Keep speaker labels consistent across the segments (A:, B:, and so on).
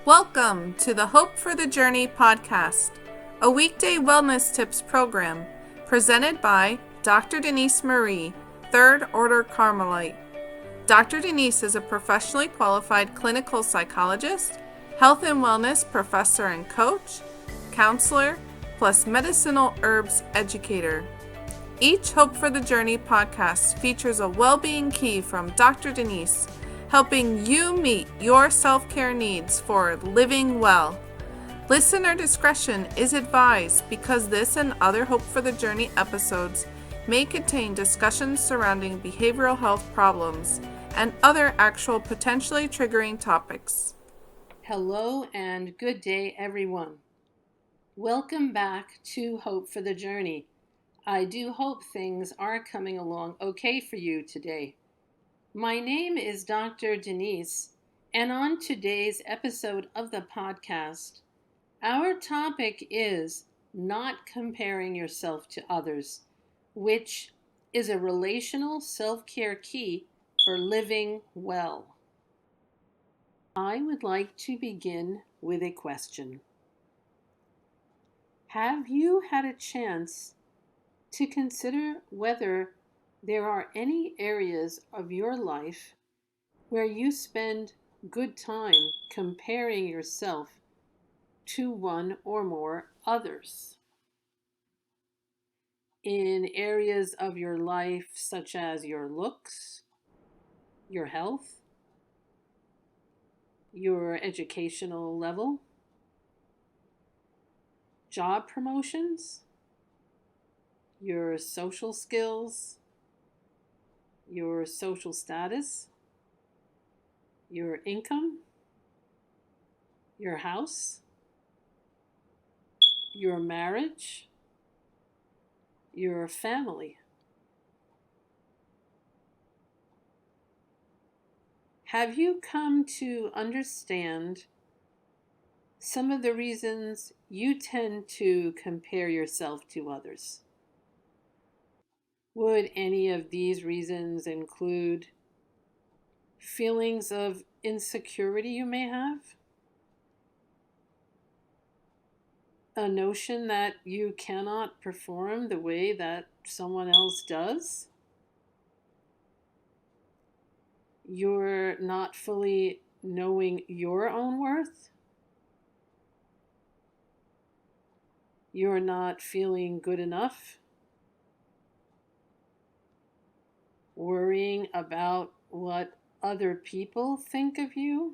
A: Welcome to the Hope for the Journey podcast, a weekday wellness tips program presented by Dr. Denise Marie, Third Order Carmelite. Dr. Denise is a professionally qualified clinical psychologist, health and wellness professor and coach, counselor, plus medicinal herbs educator. Each Hope for the Journey podcast features a well-being key from Dr. Denise, helping you meet your self-care needs for living well. Listener discretion is advised because this and other Hope for the Journey episodes may contain discussions surrounding behavioral health problems and other actual potentially triggering topics.
B: Hello and good day, everyone. Welcome back to Hope for the Journey. I do hope things are coming along okay for you today. My name is Dr. Denise, and on today's episode of the podcast, our topic is not comparing yourself to others, which is a relational self-care key for living well. I would like to begin with a question. Have you had a chance to consider whether there are any areas of your life where you spend good time comparing yourself to one or more others? In areas of your life such as your looks, your health, your educational level, job promotions, your social skills, your social status, your income, your house, your marriage, your family. Have you come to understand some of the reasons you tend to compare yourself to others? Would any of these reasons include feelings of insecurity you may have? A notion that you cannot perform the way that someone else does? You're not fully knowing your own worth? You're not feeling good enough? Worrying about what other people think of you?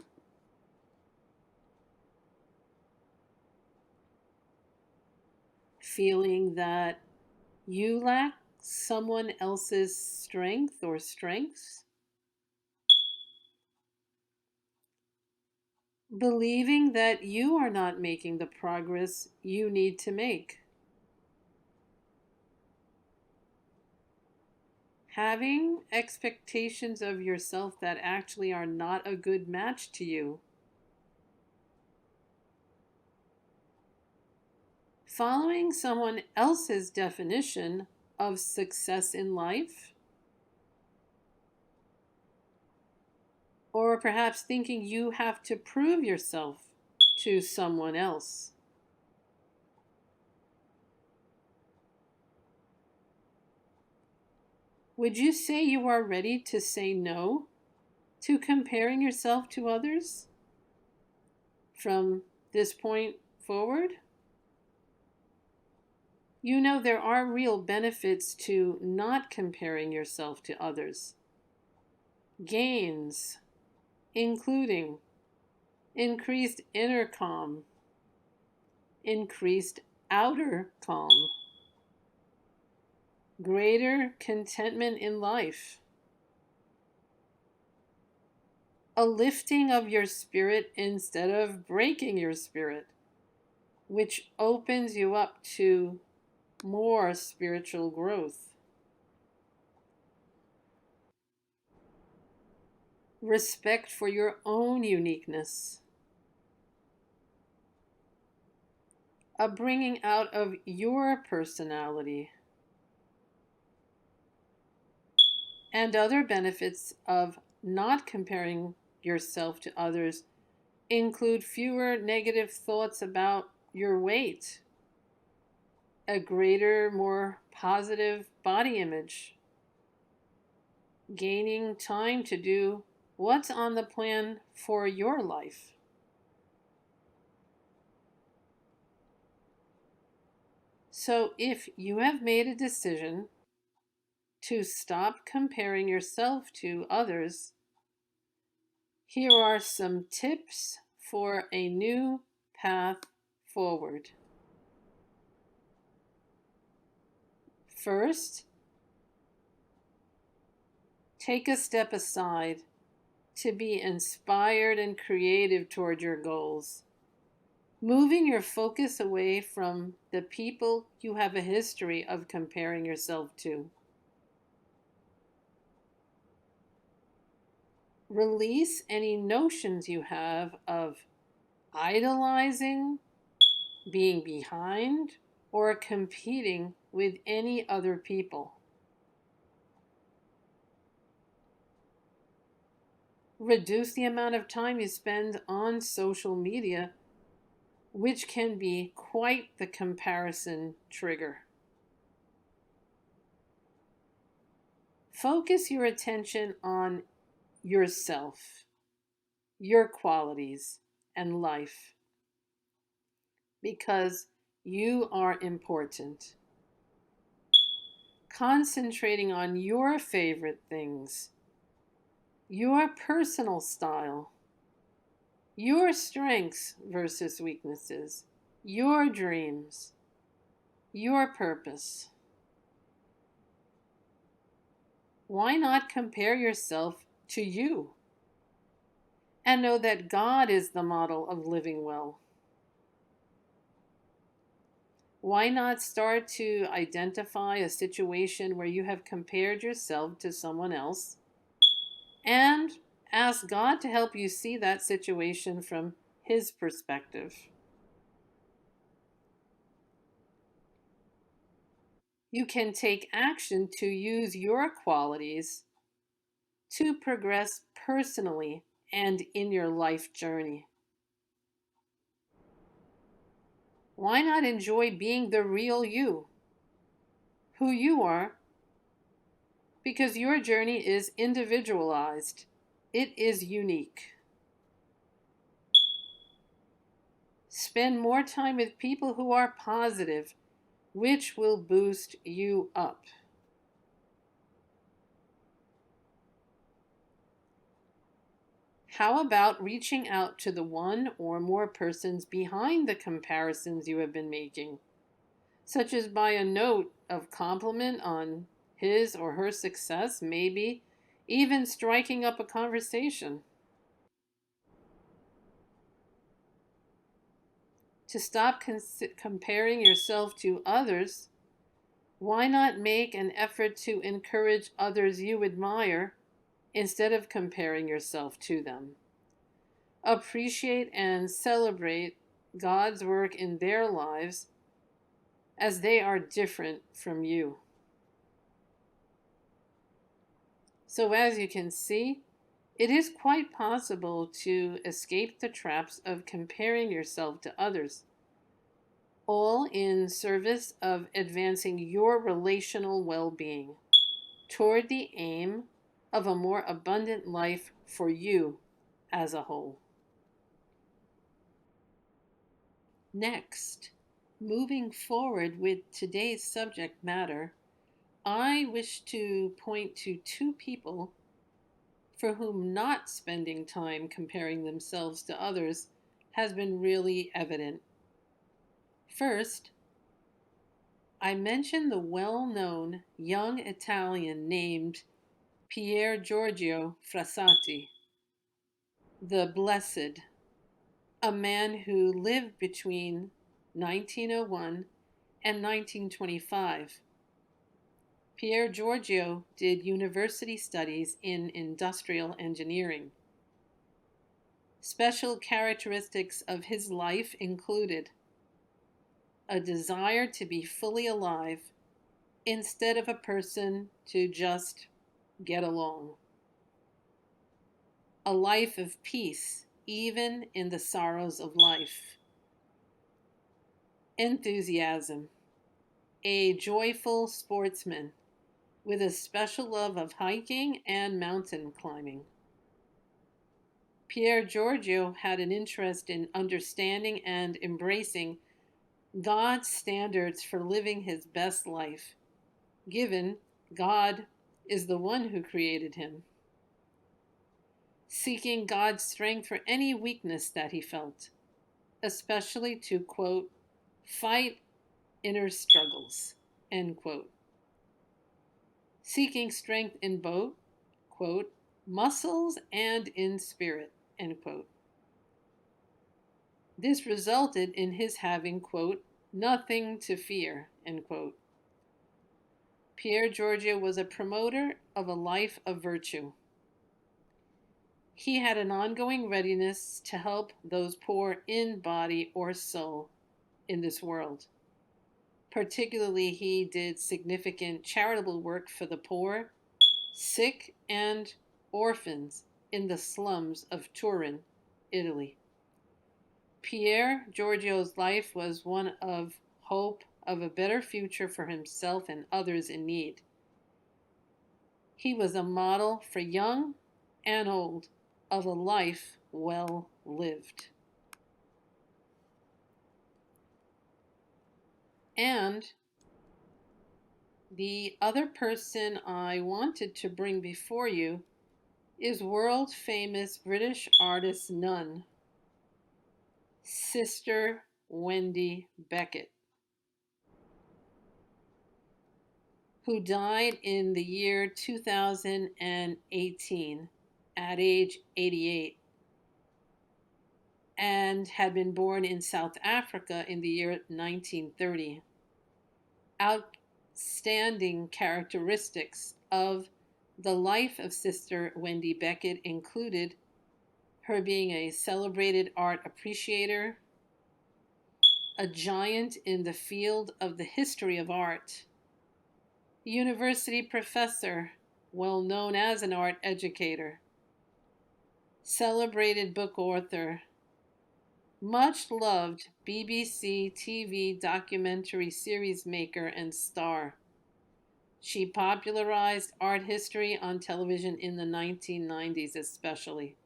B: Feeling that you lack someone else's strength or strengths? Believing that you are not making the progress you need to make? Having expectations of yourself that actually are not a good match to you? Following someone else's definition of success in life? Or perhaps thinking you have to prove yourself to someone else? Would you say you are ready to say no to comparing yourself to others from this point forward? You know there are real benefits to not comparing yourself to others. Gains, including increased inner calm, increased outer calm, greater contentment in life, a lifting of your spirit instead of breaking your spirit, which opens you up to more spiritual growth. Respect for your own uniqueness, a bringing out of your personality, and other benefits of not comparing yourself to others Include fewer negative thoughts about your weight, a greater, more positive body image, gaining time to do what's on the plan for your life. So if you have made a decision to stop comparing yourself to others, here are some tips for a new path forward. First, take a step aside to be inspired and creative toward your goals, moving your focus away from the people you have a history of comparing yourself to. Release any notions you have of idolizing, being behind, or competing with any other people. Reduce the amount of time you spend on social media, which can be quite the comparison trigger. Focus your attention on yourself, your qualities, and life, because you are important. Concentrating on your favorite things, your personal style, your strengths versus weaknesses, your dreams, your purpose. Why not compare yourself to you and know that God is the model of living well? Why not start to identify a situation where you have compared yourself to someone else and ask God to help you see that situation from His perspective? You can take action to use your qualities to progress personally and in your life journey. Why not enjoy being the real you, who you are, because your journey is individualized. It is unique. Spend more time with people who are positive, which will boost you up. How about reaching out to the one or more persons behind the comparisons you have been making, such as by a note of compliment on his or her success, maybe even striking up a conversation. To stop comparing yourself to others, why not make an effort to encourage others you admire instead of comparing yourself to them? Appreciate and celebrate God's work in their lives as they are different from you. So, as you can see, it is quite possible to escape the traps of comparing yourself to others, all in service of advancing your relational well-being toward the aim of a more abundant life for you as a whole. Next, moving forward with today's subject matter, I wish to point to two people for whom not spending time comparing themselves to others has been really evident. First, I mentioned the well-known young Italian named Pier Giorgio Frassati, the Blessed, a man who lived between 1901 and 1925. Pier Giorgio did university studies in industrial engineering. Special characteristics of his life included a desire to be fully alive instead of a person to just get along, a life of peace even in the sorrows of life. Enthusiasm. A joyful sportsman with a special love of hiking and mountain climbing. Pier Giorgio had an interest in understanding and embracing God's standards for living his best life, given God is the one who created him. Seeking God's strength for any weakness that he felt, especially to, quote, fight inner struggles, end quote. Seeking strength in both, quote, muscles and in spirit, end quote. This resulted in his having, quote, nothing to fear, end quote. Pier Giorgio was a promoter of a life of virtue. He had an ongoing readiness to help those poor in body or soul in this world. Particularly, he did significant charitable work for the poor, sick, and orphans in the slums of Turin, Italy. Pier Giorgio's life was one of hope of a better future for himself and others in need. He was a model for young and old of a life well lived. And the other person I wanted to bring before you is world-famous British artist nun, Sister Wendy Beckett, who died in the year 2018 at age 88 and had been born in South Africa in the year 1930. Outstanding characteristics of the life of Sister Wendy Beckett included her being a celebrated art appreciator, a giant in the field of the history of art, university professor, well known as an art educator, celebrated book author, much loved BBC TV documentary series maker and star. She popularized art history on television in the 1990s especially.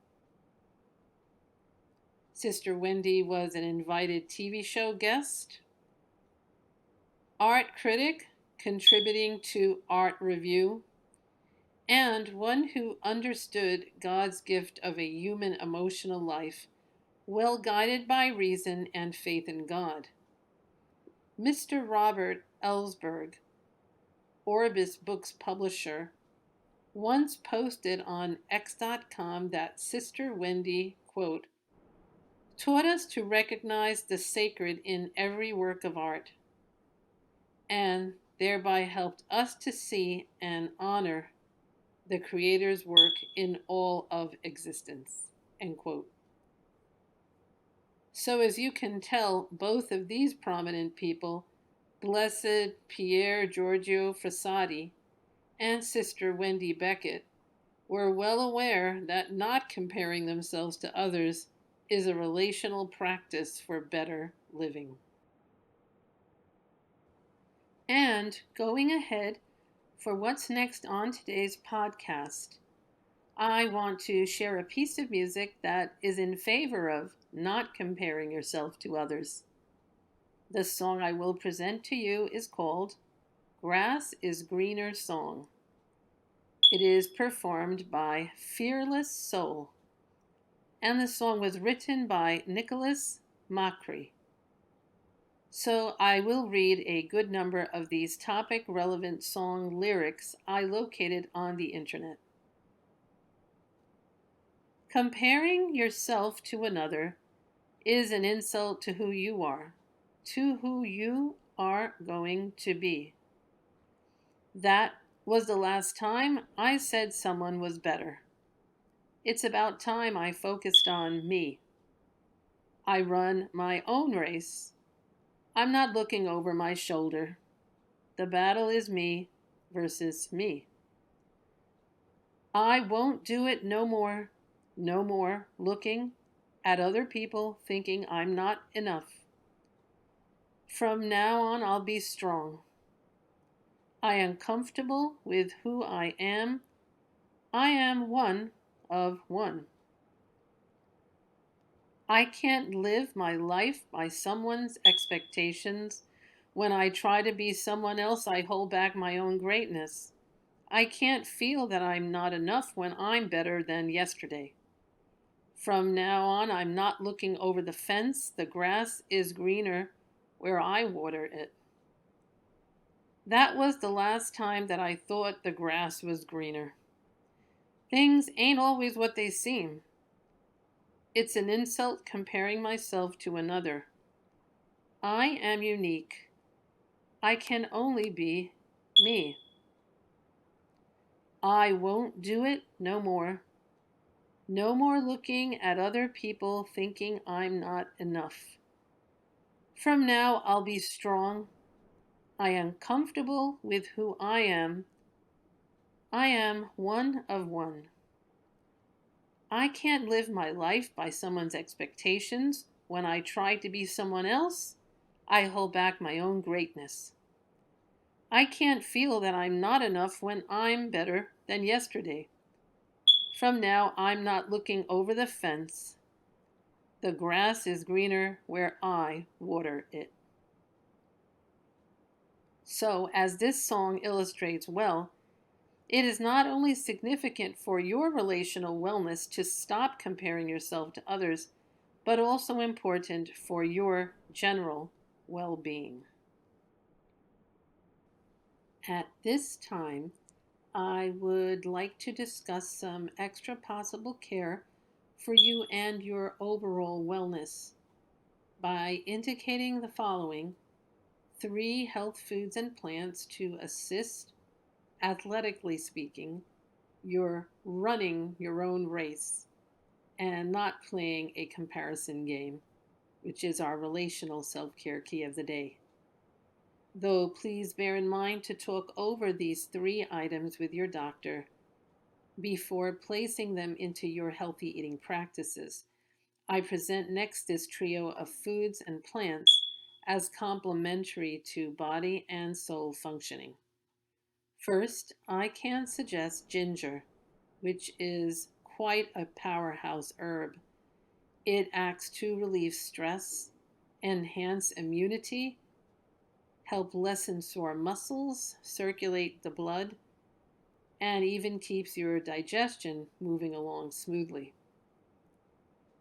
B: Sister Wendy was an invited TV show guest, art critic contributing to Art Review, and one who understood God's gift of a human emotional life, well guided by reason and faith in God. Mr. Robert Ellsberg, Orbis Books publisher, once posted on X.com that Sister Wendy, quote, taught us to recognize the sacred in every work of art, and thereby helped us to see and honor the Creator's work in all of existence, end quote. So as you can tell, both of these prominent people, Blessed Pier Giorgio Frassati and Sister Wendy Beckett, were well aware that not comparing themselves to others is a relational practice for better living. And going ahead for what's next on today's podcast, I want to share a piece of music that is in favor of not comparing yourself to others. The song I will present to you is called Grass is Greener Song. It is performed by Fearless Soul, and the song was written by Nicholas Macri. So I will read a good number of these topic-relevant song lyrics I located on the internet. Comparing yourself to another is an insult to who you are, to who you are going to be. That was the last time I said someone was better. It's about time I focused on me. I run my own race. I'm not looking over my shoulder. The battle is me versus me. I won't do it no more looking at other people thinking I'm not enough. From now on, I'll be strong. I am comfortable with who I am. I am one of one. I can't live my life by someone's expectations. When I try to be someone else, I hold back my own greatness. I can't feel that I'm not enough when I'm better than yesterday. From now on, I'm not looking over the fence. The grass is greener where I water it. That was the last time that I thought the grass was greener. Things ain't always what they seem. It's an insult comparing myself to another. I am unique. I can only be me. I won't do it no more. No more looking at other people thinking I'm not enough. From now, I'll be strong. I am comfortable with who I am. I am one of one. I can't live my life by someone's expectations. When I try to be someone else, I hold back my own greatness. I can't feel that I'm not enough when I'm better than yesterday. From now, I'm not looking over the fence. The grass is greener where I water it. So, as this song illustrates well, it is not only significant for your relational wellness to stop comparing yourself to others, but also important for your general well-being. At this time, I would like to discuss some extra possible care for you and your overall wellness by indicating the following 3 health foods and plants to assist, athletically speaking, you're running your own race and not playing a comparison game, which is our relational self-care key of the day. Though please bear in mind to talk over these 3 items with your doctor before placing them into your healthy eating practices. I present next this trio of foods and plants as complementary to body and soul functioning. First, I can suggest ginger, which is quite a powerhouse herb. It acts to relieve stress, enhance immunity, help lessen sore muscles, circulate the blood, and even keeps your digestion moving along smoothly.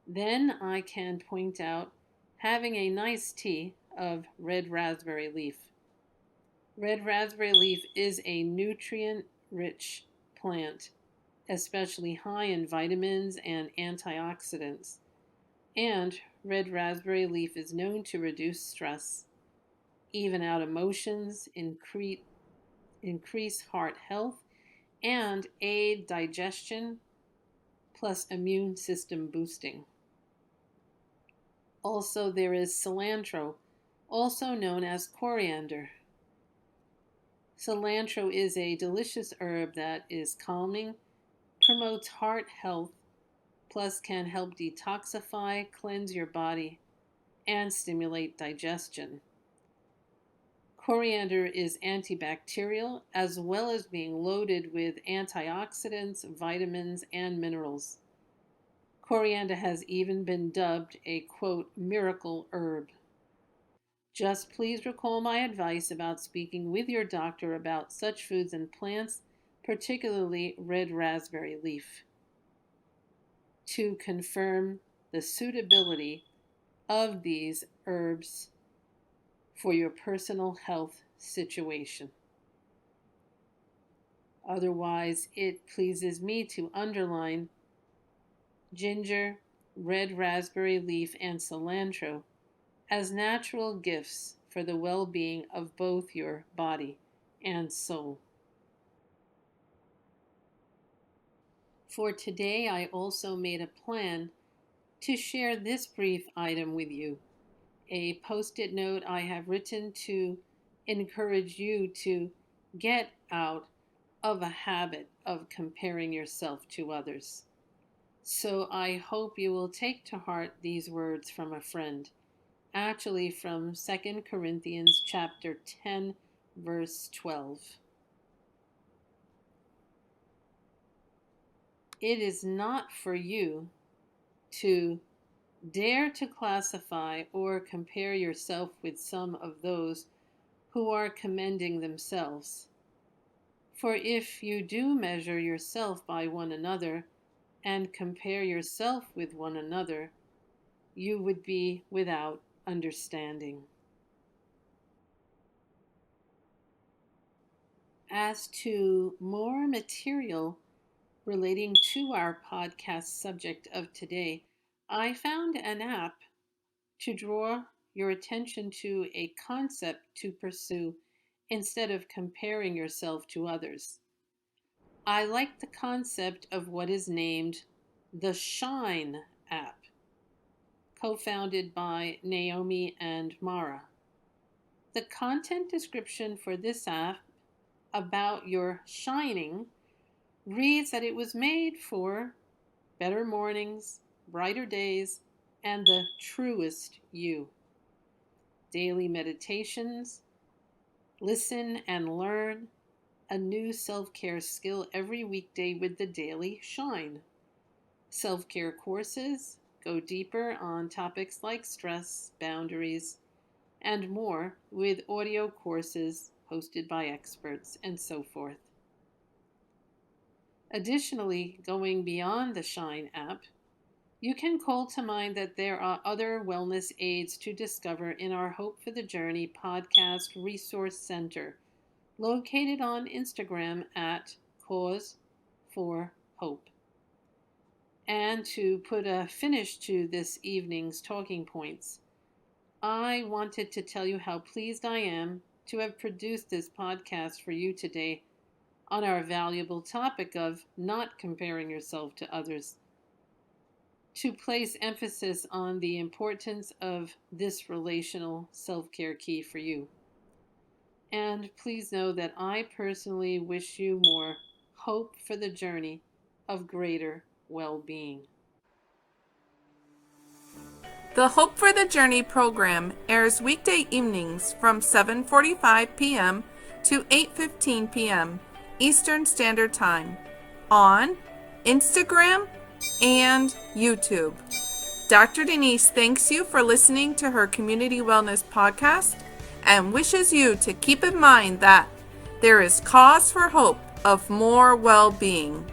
B: Then I can point out having a nice tea of red raspberry leaf. Red raspberry leaf is a nutrient-rich plant, especially high in vitamins and antioxidants. And red raspberry leaf is known to reduce stress, even out emotions, increase heart health, and aid digestion, plus immune system boosting. Also, there is cilantro, also known as coriander. Cilantro is a delicious herb that is calming, promotes heart health, plus can help detoxify, cleanse your body, and stimulate digestion. Coriander is antibacterial as well as being loaded with antioxidants, vitamins, and minerals. Coriander has even been dubbed a, quote, miracle herb. Just please recall my advice about speaking with your doctor about such foods and plants, particularly red raspberry leaf, to confirm the suitability of these herbs for your personal health situation. Otherwise, it pleases me to underline ginger, red raspberry leaf, and cilantro as natural gifts for the well-being of both your body and soul. For today, I also made a plan to share this brief item with you, a post-it note I have written to encourage you to get out of a habit of comparing yourself to others. So I hope you will take to heart these words from a friend, actually from 2 Corinthians chapter 10, verse 12. It is not for you to dare to classify or compare yourself with some of those who are commending themselves. For if you do measure yourself by one another and compare yourself with one another, you would be without understanding. As to more material relating to our podcast subject of today, I found an app to draw your attention to a concept to pursue instead of comparing yourself to others. I like the concept of what is named the Shine app, co-founded by Naomi and Mara. The content description for this app about your shining reads that it was made for better mornings, brighter days, and the truest you. Daily meditations, listen and learn a new self-care skill every weekday with the Daily Shine. Self-care courses go deeper on topics like stress, boundaries, and more with audio courses hosted by experts and so forth. Additionally, going beyond the Shine app, you can call to mind that there are other wellness aids to discover in our Hope for the Journey podcast resource center, located on Instagram at Cause for Hope. And to put a finish to this evening's talking points, I wanted to tell you how pleased I am to have produced this podcast for you today on our valuable topic of not comparing yourself to others, to place emphasis on the importance of this relational self-care key for you. And please know that I personally wish you more hope for the journey of greater well-being.
A: The Hope for the Journey program airs weekday evenings from 7:45 p.m. to 8:15 p.m. Eastern Standard Time on Instagram and YouTube. Dr. Denise thanks you for listening to her Community Wellness podcast and wishes you to keep in mind that there is cause for hope of more well-being.